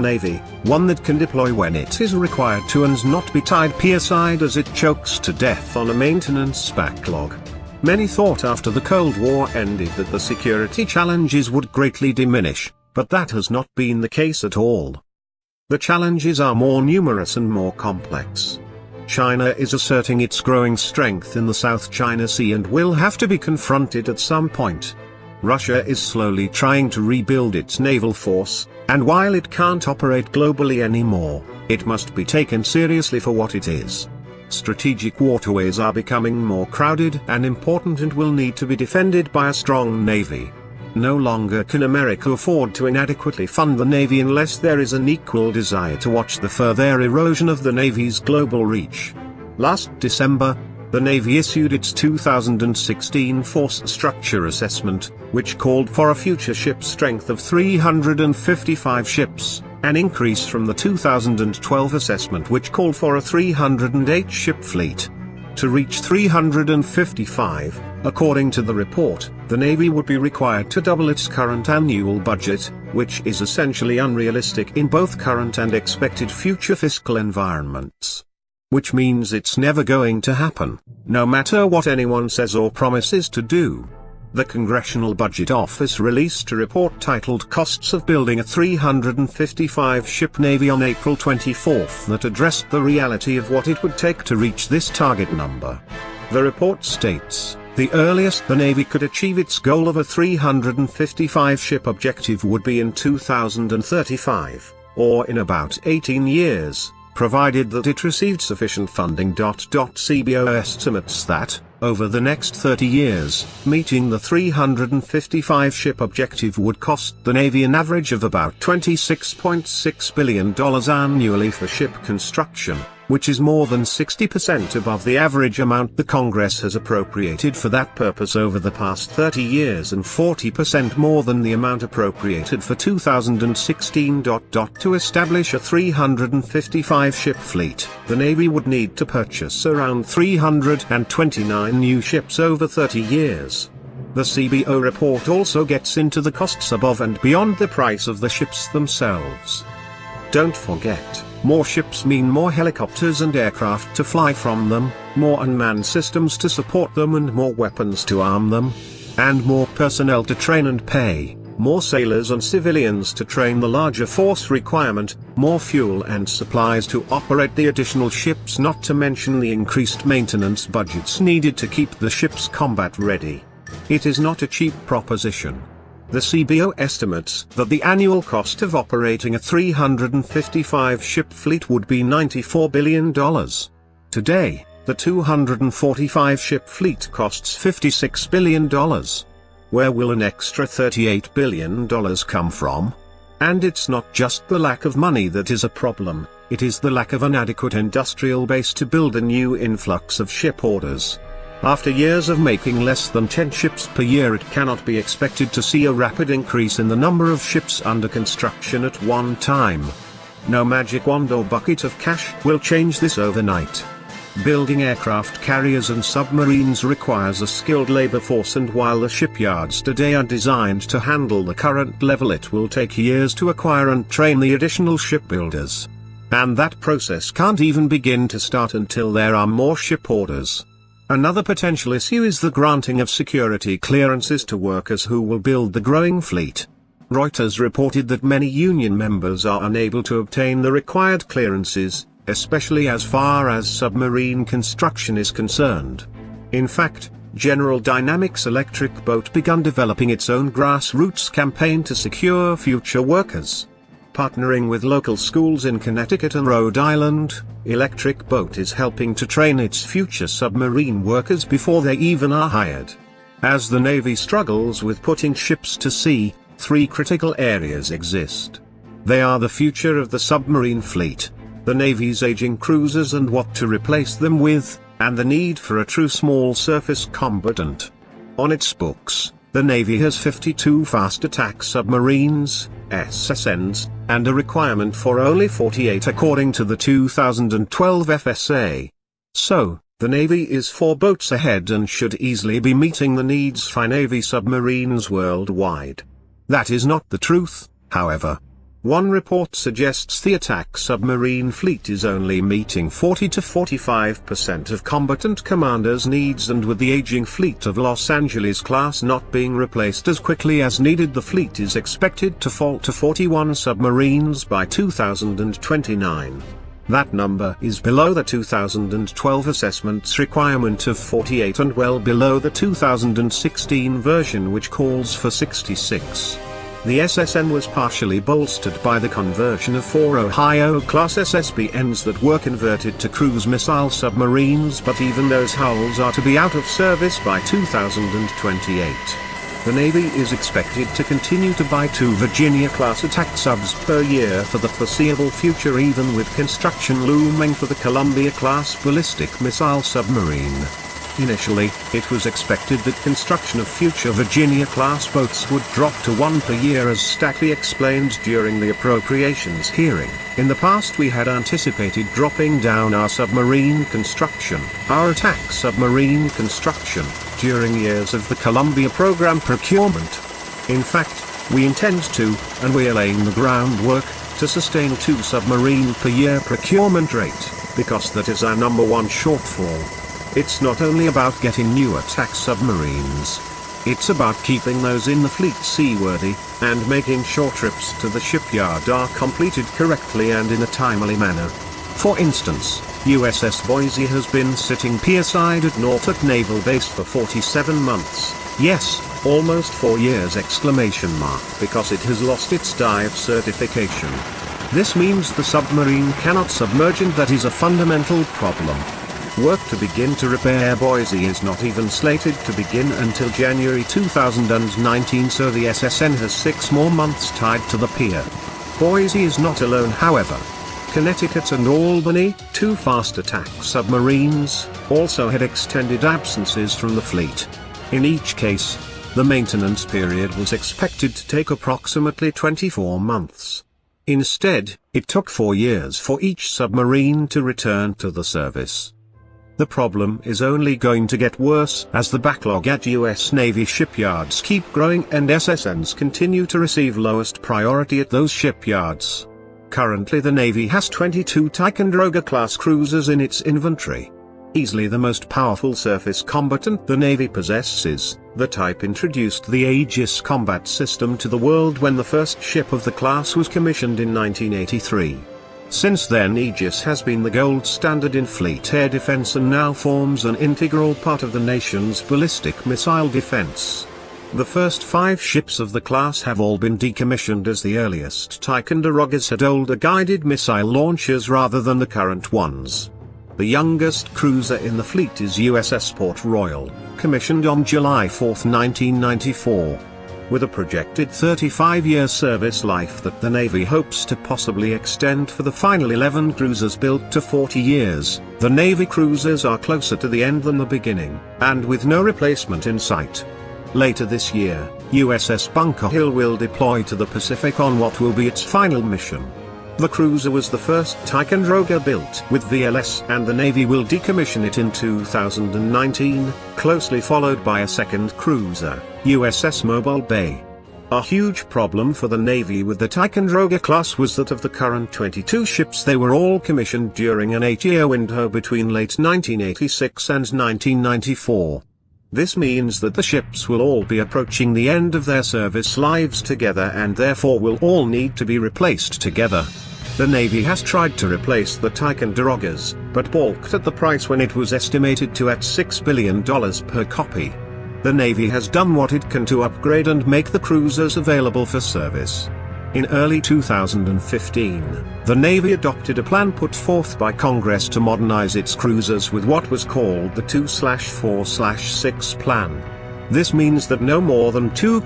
navy, one that can deploy when it is required to and not be tied pier-side as it chokes to death on a maintenance backlog. Many thought after the Cold War ended that the security challenges would greatly diminish, but that has not been the case at all. The challenges are more numerous and more complex. China is asserting its growing strength in the South China Sea and will have to be confronted at some point. Russia is slowly trying to rebuild its naval force, and while it can't operate globally anymore, it must be taken seriously for what it is. Strategic waterways are becoming more crowded and important and will need to be defended by a strong navy. No longer can America afford to inadequately fund the Navy unless there is an equal desire to watch the further erosion of the Navy's global reach. Last December, the Navy issued its 2016 Force Structure Assessment, which called for a future ship strength of 355 ships, an increase from the 2012 assessment which called for a 308-ship fleet. To reach 355, according to the report, the Navy would be required to double its current annual budget, which is essentially unrealistic in both current and expected future fiscal environments. Which means it's never going to happen, no matter what anyone says or promises to do. The Congressional Budget Office released a report titled Costs of Building a 355-Ship Navy on April 24 that addressed the reality of what it would take to reach this target number. The report states, the earliest the Navy could achieve its goal of a 355-ship objective would be in 2035, or in about 18 years, provided that it received sufficient funding. CBO estimates that, over the next 30 years, meeting the 355-ship objective would cost the Navy an average of about $26.6 billion annually for ship construction, which is more than 60% above the average amount the Congress has appropriated for that purpose over the past 30 years and 40% more than the amount appropriated for 2016. To establish a 355-ship fleet, the Navy would need to purchase around 329 new ships over 30 years. The CBO report also gets into the costs above and beyond the price of the ships themselves. Don't forget, more ships mean more helicopters and aircraft to fly from them, more unmanned systems to support them and more weapons to arm them, and more personnel to train and pay, more sailors and civilians to train the larger force requirement, more fuel and supplies to operate the additional ships, not to mention the increased maintenance budgets needed to keep the ships combat ready. It is not a cheap proposition. The CBO estimates that the annual cost of operating a 355-ship fleet would be $94 billion. Today, the 245-ship fleet costs $56 billion. Where will an extra $38 billion come from? And it's not just the lack of money that is a problem, it is the lack of an adequate industrial base to build a new influx of ship orders. After years of making less than 10 ships per year, it cannot be expected to see a rapid increase in the number of ships under construction at one time. No magic wand or bucket of cash will change this overnight. Building aircraft carriers and submarines requires a skilled labor force, and while the shipyards today are designed to handle the current level, it will take years to acquire and train the additional shipbuilders. And that process can't even begin to start until there are more ship orders. Another potential issue is the granting of security clearances to workers who will build the growing fleet. Reuters reported that many union members are unable to obtain the required clearances, especially as far as submarine construction is concerned. In fact, General Dynamics Electric Boat began developing its own grassroots campaign to secure future workers. Partnering with local schools in Connecticut and Rhode Island, Electric Boat is helping to train its future submarine workers before they even are hired. As the Navy struggles with putting ships to sea, three critical areas exist. They are the future of the submarine fleet, the Navy's aging cruisers and what to replace them with, and the need for a true small surface combatant. On its books, the Navy has 52 fast attack submarines, SSNs, and a requirement for only 48 according to the 2012 FSA. So, the Navy is 4 boats ahead and should easily be meeting the needs for Navy submarines worldwide. That is not the truth, however. One report suggests the attack submarine fleet is only meeting 40 to 45% of combatant commanders' needs, and with the aging fleet of Los Angeles class not being replaced as quickly as needed, the fleet is expected to fall to 41 submarines by 2029. That number is below the 2012 assessment's requirement of 48 and well below the 2016 version, which calls for 66. The SSN was partially bolstered by the conversion of 4 Ohio-class SSBNs that were converted to cruise missile submarines, but even those hulls are to be out of service by 2028. The Navy is expected to continue to buy 2 Virginia-class attack subs per year for the foreseeable future, even with construction looming for the Columbia-class ballistic missile submarine. Initially, it was expected that construction of future Virginia-class boats would drop to 1 per year, as Stackley explained during the appropriations hearing. In the past we had anticipated dropping down our submarine construction, our attack submarine construction, during years of the Columbia program procurement. In fact, we intend to, and we are laying the groundwork, to sustain 2 submarine per year procurement rate, because that is our number one shortfall. It's not only about getting new attack submarines. It's about keeping those in the fleet seaworthy, and making sure trips to the shipyard are completed correctly and in a timely manner. For instance, USS Boise has been sitting pierside at Norfolk Naval Base for 47 months, yes, almost 4 years! Because it has lost its dive certification. This means the submarine cannot submerge, and that is a fundamental problem. Work to begin to repair Boise is not even slated to begin until January 2019, so the SSN has 6 more months tied to the pier. Boise is not alone, however. Connecticut and Albany, 2 fast attack submarines, also had extended absences from the fleet. In each case, the maintenance period was expected to take approximately 24 months. Instead, it took 4 years for each submarine to return to the service. The problem is only going to get worse as the backlog at U.S. Navy shipyards keep growing and SSNs continue to receive lowest priority at those shipyards. Currently the Navy has 22 Ticonderoga-class cruisers in its inventory. Easily the most powerful surface combatant the Navy possesses, the type introduced the Aegis combat system to the world when the first ship of the class was commissioned in 1983. Since then Aegis has been the gold standard in fleet air defense and now forms an integral part of the nation's ballistic missile defense. The first 5 ships of the class have all been decommissioned, as the earliest Ticonderogas had older guided missile launchers rather than the current ones. The youngest cruiser in the fleet is USS Port Royal, commissioned on July 4, 1994. With a projected 35-year service life that the Navy hopes to possibly extend for the final 11 cruisers built to 40 years, the Navy cruisers are closer to the end than the beginning, and with no replacement in sight. Later this year, USS Bunker Hill will deploy to the Pacific on what will be its final mission. The cruiser was the first Ticonderoga built with VLS, and the Navy will decommission it in 2019, closely followed by a second cruiser, USS Mobile Bay. A huge problem for the Navy with the Ticonderoga class was that of the current 22 ships, they were all commissioned during an 8-year window between late 1986 and 1994. This means that the ships will all be approaching the end of their service lives together and therefore will all need to be replaced together. The Navy has tried to replace the Ticonderogas, but balked at the price when it was estimated to at $6 billion per copy. The Navy has done what it can to upgrade and make the cruisers available for service. In early 2015, the Navy adopted a plan put forth by Congress to modernize its cruisers with what was called the 2/4/6 plan. This means that no more than 2